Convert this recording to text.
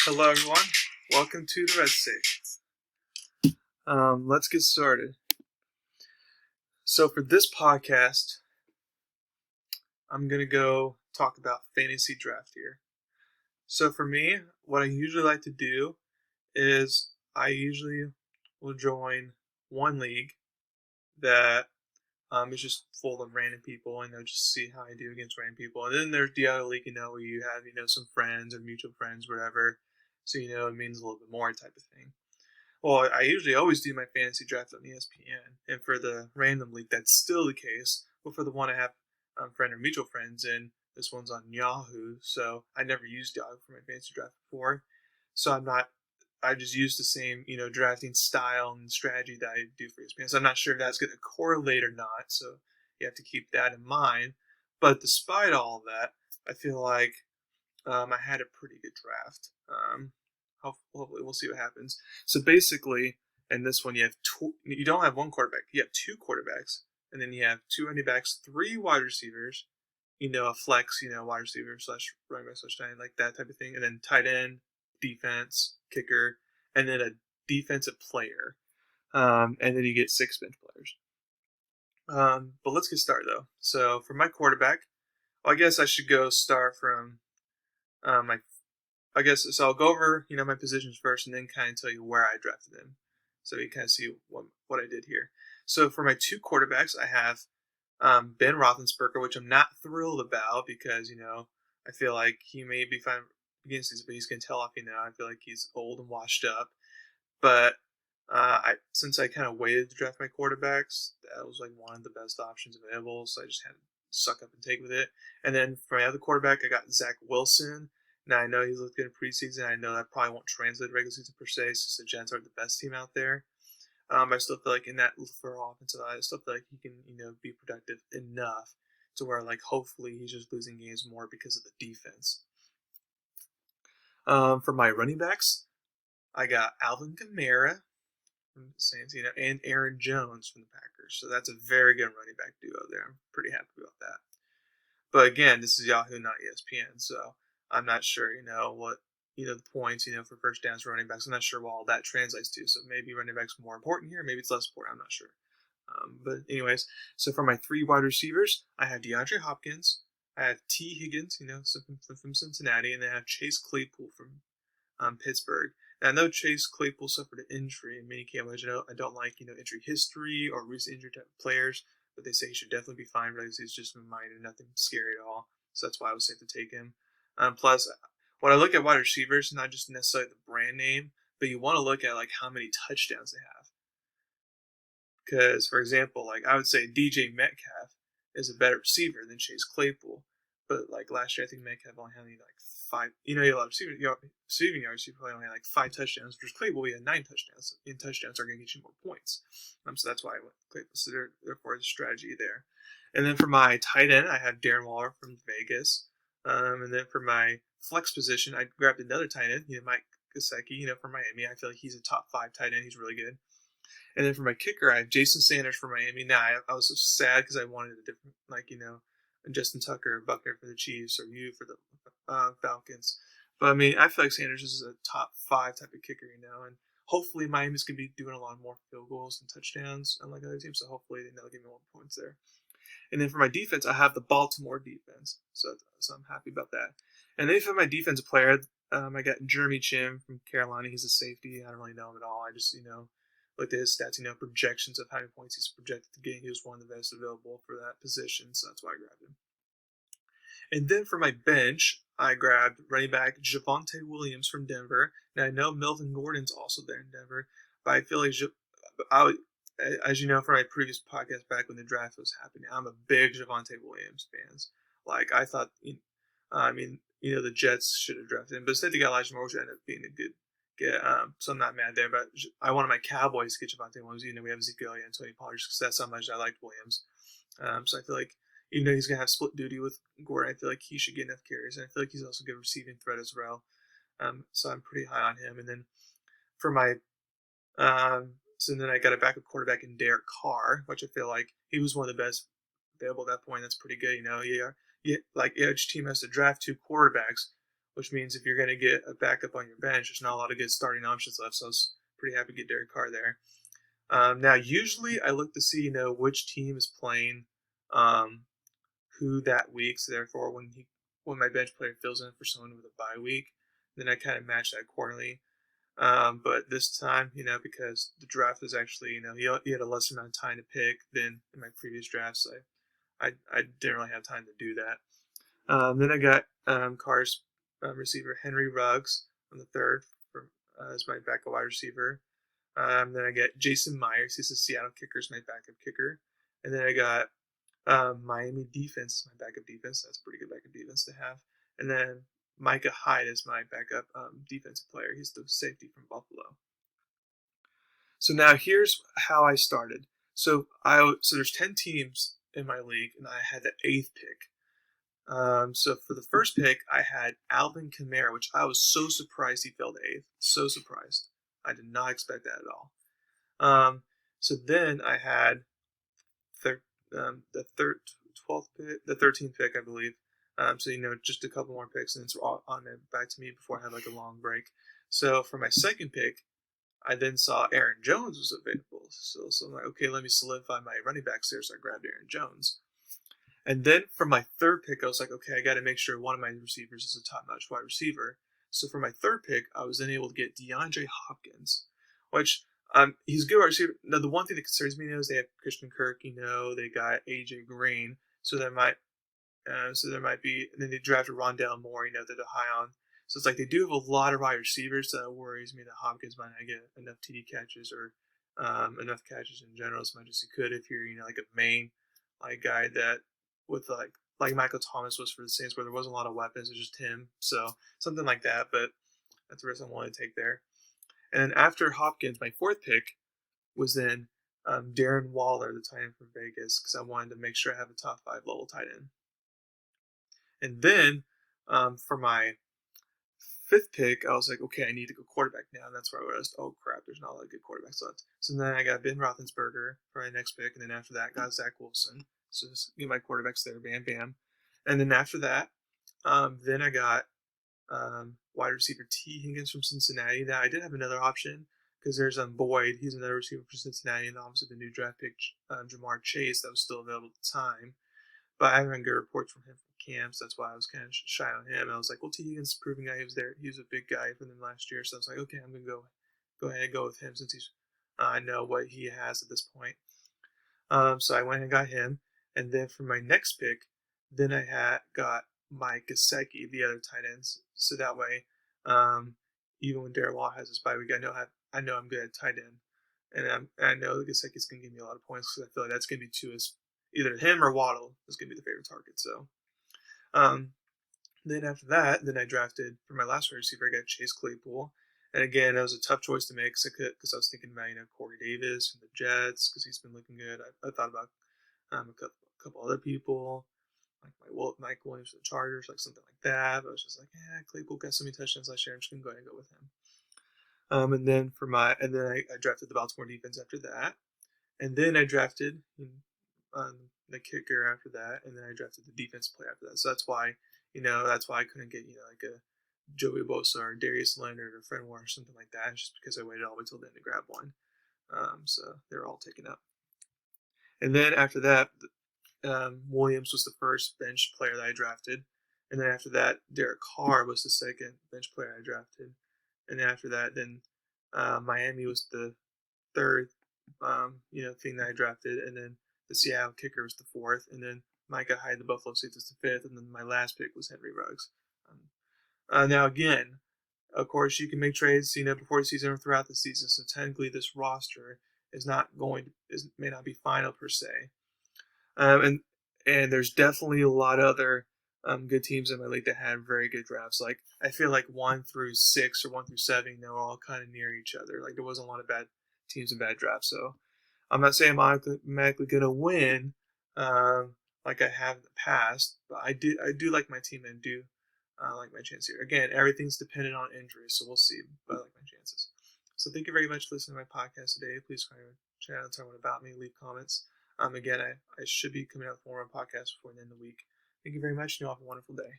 Hello, everyone. Welcome to the Red State. Let's get started. So, for this podcast, I'm going to go talk about fantasy draft here. So, for me, what I usually like to do is I usually will join one league that is just full of random people, and just see how I do against random people. And then there's the other league, where you have, some friends or mutual friends, whatever. So, it means a little bit more type of thing. Well, I usually always do my fantasy draft on ESPN, and for the random league, that's still the case. But for the one I have friend or mutual friends in, this one's on Yahoo, so I never used Yahoo for my fantasy draft before. So I just use the same, drafting style and strategy that I do for ESPN. So I'm not sure if that's going to correlate or not, so you have to keep that in mind. But despite all of that, I feel like I had a pretty good draft. Hopefully, we'll see what happens. So basically, in this one, you don't have one quarterback. You have two quarterbacks, and then you have two running backs, three wide receivers. A flex, wide receiver slash running back slash tight end, like that type of thing, and then tight end, defense, kicker, and then a defensive player, and then you get six bench players. But let's get started though. So for my quarterback, well, I guess I should start from my so I'll go over, my positions first and then kind of tell you where I drafted them. So you kind of see what I did here. So for my two quarterbacks, I have Ben Roethlisberger, which I'm not thrilled about because, I feel like he may be fine against this, but he's going to tell off, I feel like he's old and washed up. But since I kind of waited to draft my quarterbacks, that was like one of the best options available. So I just had to suck up and take with it. And then for my other quarterback, I got Zach Wilson. Now, I know he's looked good in preseason. I know that probably won't translate regular season per se, since the Jets are the best team out there. I still feel like in that for offensive side, I still feel like he can, be productive enough to where, like, hopefully he's just losing games more because of the defense. For my running backs, I got Alvin Kamara from the Saints, and Aaron Jones from the Packers. So that's a very good running back duo there. I'm pretty happy about that. But again, this is Yahoo, not ESPN, so I'm not sure, what, the points, for first downs running backs. I'm not sure what all that translates to. So maybe running backs more important here. Maybe it's less important. I'm not sure. But anyways, so for my three wide receivers, I have DeAndre Hopkins. I have T. Higgins, from Cincinnati. And then I have Chase Claypool from Pittsburgh. And I know Chase Claypool suffered an injury in minicamp, which I don't like, injury history or recent injury type of players. But they say he should definitely be fine. But he's just minor, nothing scary at all. So that's why I was safe to take him. Plus, when I look at wide receivers, not just necessarily the brand name, but you want to look at like how many touchdowns they have. Because, for example, like I would say DJ Metcalf is a better receiver than Chase Claypool. But like last year, I think Metcalf only had like five. You have a lot of receiving yards. He probably only had like 5 touchdowns. Versus Claypool, he had 9 touchdowns. And touchdowns are going to get you more points. So that's why I went Claypool. So therefore, the strategy there. And then for my tight end, I have Darren Waller from Vegas. And then for my flex position, I grabbed another tight end, Mike Gesicki, from Miami. I feel like he's a top 5 tight end. He's really good. And then for my kicker, I have Jason Sanders from Miami. Now, I was so sad because I wanted a different, Justin Tucker, Buckner for the Chiefs, or you for the Falcons. But, I feel like Sanders is a top 5 type of kicker, and hopefully Miami's going to be doing a lot more field goals and touchdowns, unlike other teams, so hopefully they'll give me more points there. And then for my defense, I have the Baltimore defense, so I'm happy about that. And then for my defensive player, I got Jeremy Chin from Carolina. He's a safety. I don't really know him at all. I just, looked at his stats, projections of how many points he's projected to get. He was one of the best available for that position, so that's why I grabbed him. And then for my bench, I grabbed running back Javonte Williams from Denver. Now, I know Melvin Gordon's also there in Denver, but I feel like as you know from my previous podcast back when the draft was happening, I'm a big Javonte Williams fan. Like, I thought, the Jets should have drafted him, but instead they got Elijah Moore, which ended up being a good get. So I'm not mad there, but I wanted my Cowboys to get Javonte Williams. We have Ezekiel and Tony Pollard, because that's how much I liked Williams. So I feel like, even though he's going to have split duty with Gordon, I feel like he should get enough carries, and I feel like he's also a good receiving threat as well. So I'm pretty high on him. And then for my so then I got a backup quarterback in Derek Carr, which I feel like he was one of the best available at that point. That's pretty good, like each team has to draft 2 quarterbacks. which means if you're going to get a backup on your bench, there's not a lot of good starting options left. So I was pretty happy to get Derek Carr there. Now, usually I look to see, which team is playing who that week. So therefore, when my bench player fills in for someone with a bye week, then I kind of match that accordingly. But this time, because the draft was actually, he had a lesser amount of time to pick than in my previous drafts, so I didn't really have time to do that. Then I got Carr's receiver Henry Ruggs on the third as my backup wide receiver. Then I got Jason Myers. He's a Seattle kicker, is my backup kicker. And then I got Miami defense is my backup defense. That's a pretty good backup defense to have. And then Micah Hyde is my backup defensive player. He's the safety from Buffalo. So now here's how I started. So there's 10 teams in my league, and I had the 8th pick. So for the first pick, I had Alvin Kamara, which I was so surprised he fell to 8th. So surprised. I did not expect that at all. So then I had the 12th pick, the 13th pick, I believe. So just a couple more picks, and it's all on back to me before I had like a long break. So for my second pick, I then saw Aaron Jones was available. So I'm like, okay, let me solidify my running backs there. So I grabbed Aaron Jones. And then for my third pick, I was like, okay, I got to make sure one of my receivers is a top-notch wide receiver. So for my third pick, I was then able to get DeAndre Hopkins, which he's a good wide receiver. Now, the one thing that concerns me is they have Christian Kirk, they got AJ Green, so there might be. And then they drafted Rondale Moore, that they're high on. So it's like they do have a lot of wide receivers. So that worries me that Hopkins might not get enough TD catches or enough catches in general as much as he could if you're like a main guy that with like Michael Thomas was for the Saints, where there wasn't a lot of weapons, it was just him. So something like that, but that's the risk I wanted to take there. And then after Hopkins, my fourth pick was then Darren Waller, the tight end from Vegas, because I wanted to make sure I have a top 5 level tight end. And then for my 5th pick, I was like, okay, I need to go quarterback now. And that's where I realized, oh crap, there's not a lot of good quarterbacks left. So then I got Ben Roethlisberger for my next pick, and then after that, got Zach Wilson. So just get my quarterbacks there, bam, bam. And then after that, then I got wide receiver T. Higgins from Cincinnati. Now, I did have another option because there's Boyd. He's another receiver for Cincinnati, and obviously the new draft pick, Jamar Chase, that was still available at the time. But I haven't good reports from him from camp, so that's why I was kind of shy on him. I was like, well, T. Higgins is a proven guy. He was there. He was a big guy for them last year, so I was like, okay, I'm going to go ahead and go with him since I know what he has at this point. So I went and got him. And then for my next pick, then I got Mike Gesicki, the other tight ends. So that way, even when Darren Waller has his bye week, I know I'm good at tight end, and I know Gesicki's going to give me a lot of points because I feel like that's going to be either him or Waddle is going to be the favorite target. So, then after that, then I drafted for my last wide receiver. I got Chase Claypool, and again, that was a tough choice to make because I was thinking about Corey Davis from the Jets because he's been looking good. I thought about a couple other people, like Mike Williams for the Chargers, like something like that. But I was just like, Claypool got so many touchdowns last year. I'm just gonna go ahead and go with him. And then I drafted the Baltimore defense after that, and then I drafted the kicker after that, and then I drafted the defense player after that. So that's why I couldn't get like a Joey Bosa or Darius Leonard or Fred Warner or something like that. It's just because I waited all the way till then to grab one. So they're all taken up. And then after that, Williams was the first bench player that I drafted. And then after that, Derek Carr was the second bench player I drafted. And then after that, then Miami was the third, thing that I drafted. And then the Seattle kicker was the fourth. And then Micah Hyde, the Buffalo Saints, was the fifth. And then my last pick was Henry Ruggs. Now, again, of course, you can make trades, before the season or throughout the season. So technically, this roster may not be final per se. And there's definitely a lot of other good teams in my league that had very good drafts. Like I feel like 1 through 6 or 1 through 7, they were all kind of near each other. Like there wasn't a lot of bad teams and bad drafts. So I'm not saying I'm automatically gonna win, like I have in the past, but I do like my team and do like my chance here. Again, everything's dependent on injuries, so we'll see. But I like my chances. So thank you very much for listening to my podcast today. Please subscribe to the channel, tell me about me, leave comments. Again, I should be coming out with more on podcasts before the end of the week. Thank you very much, and you all have a wonderful day.